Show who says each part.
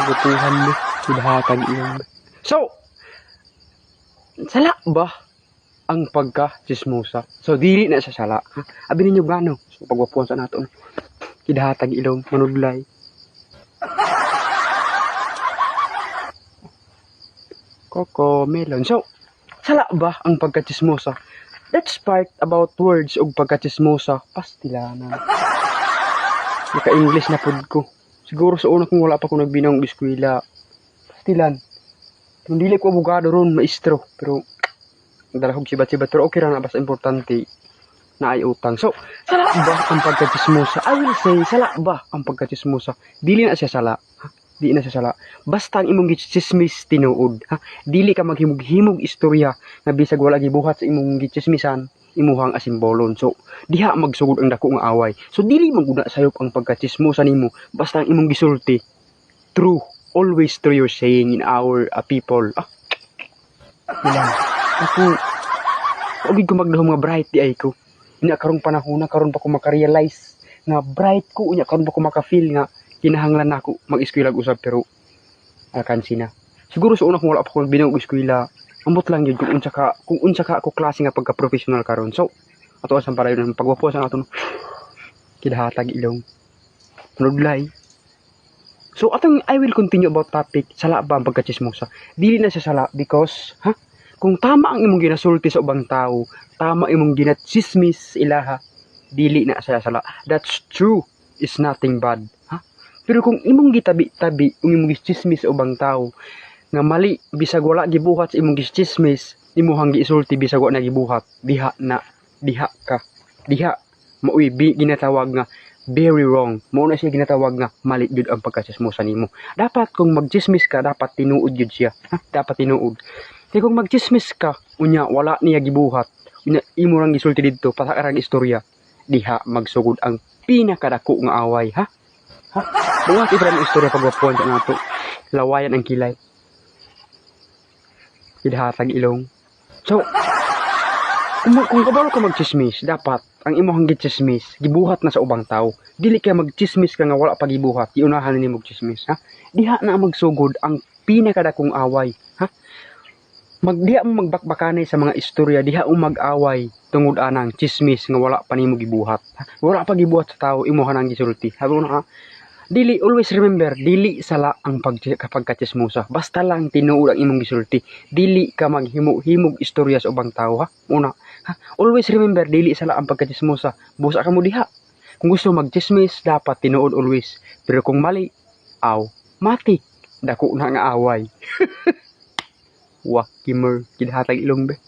Speaker 1: Kabutuhan be. Kidhatag iyong be. So, sala ba ang pagka-chismosa? So, dili na sa sala. Ha? Abi ninyo gano? So, pagwapuan sa nato. Kidhatag ilong, manudlay. Coco Melon. So, sala ba ang pagka-chismosa? Let's part about words og pagka-chismosa. Pastilanan. Naka-English na pod ko. Siguro sa una kung wala pa ko nagbinang biskwila. Pastilan. Kung dili ko abogado ron, maestro. Pero, nagdalahog sibat-sibat. Pero okay lang na, basta importante na ay utang. So, sala ba ang pagka-chismosa? I will say, sala ba ang pagka-chismosa? Dili na siya sala. Ha? Dili na siya sala. Basta ang imong gichismis tinuod. Ha? Dili ka maghimog-himog istorya na bisag wala gibuhat sa imong gichismisan, imuhang asimbolon. So, diha magsugod ang dako nga away. So, dili maguna sayop ang pagka-chismosa nimo. Basta ang imong gisulti. True. Always true your saying in our people. Ilan. Ako, huwag ko magdahom nga bright di ay ko. Ina karong panahon na karon pa ko makarealize nga bright ko. Unya karon pa ko makafeel nga kinahanglan na ako mag-eskwela usab pero alkansi na. Siguro sa una kung wala pa ko binang eskwela, ambot lang yun kung unsa ka ako klase nga pagka-professional karon. So, ato asang para yun pagwapo sa ato kidhatag ilong. Nudlay. So, I will continue about topic, sala ba ang pagka-chismosa? Dili na siya sala because, kung tama ang imong ginasulti sa ubang tao, tama imong ginachismis ilaha, dili na siya sala. That's true. Is nothing bad. Pero kung imong gitabi-tabi, kung imong gichismis sa ubang tao, nga mali, bisag wala gibuhat sa imong gichismis, imuhang gisulti bisag wala gibuhat, diha ka. Diha, mauy, ginatawag nga, very wrong. Mao na siya ginatawag nga mali jud ang pagkachismosa nimo. Dapat kung magchismis ka, dapat tinuod jud siya. Dapat tinuod. Kaya kung magchismis ka, unya wala niya gibuhat, unya imo rang gisulti didto para karang istorya, diha magsugod ang pinakadako nga away, Buhat ibra ang istorya pagwapuan sa nato. Lawayan ang kilay. Kidhatag ilong. So, kung kabalo ka magchismis, dapat ang imong gichismis gibuhat na sa ubang tao. Dili ka magchismis ka nga wala pa gibuhat, iunahan ni magchismis, Diha na magsugod ang pinakadakong away, diha mo magbakbakanay sa mga istorya, diha mo mag-away tungod anang chismis nga wala pa nimo gibuhat. Wala pa gibuhat sa tao, imuhan ang gisulti. Dili, always remember, dili sala ang pagkachismosa. Basta lang tinuod ang imong gisulti. Dili ka maghimog istorya sa ubang tao, Una, always remember, dili sala ang pagkachismosa. Busa ka mo diha. Kung gusto magchismis, dapat tinuod always. Pero kung mali, matik. Dako na nga away. Wakimer, kidhatag ilong be.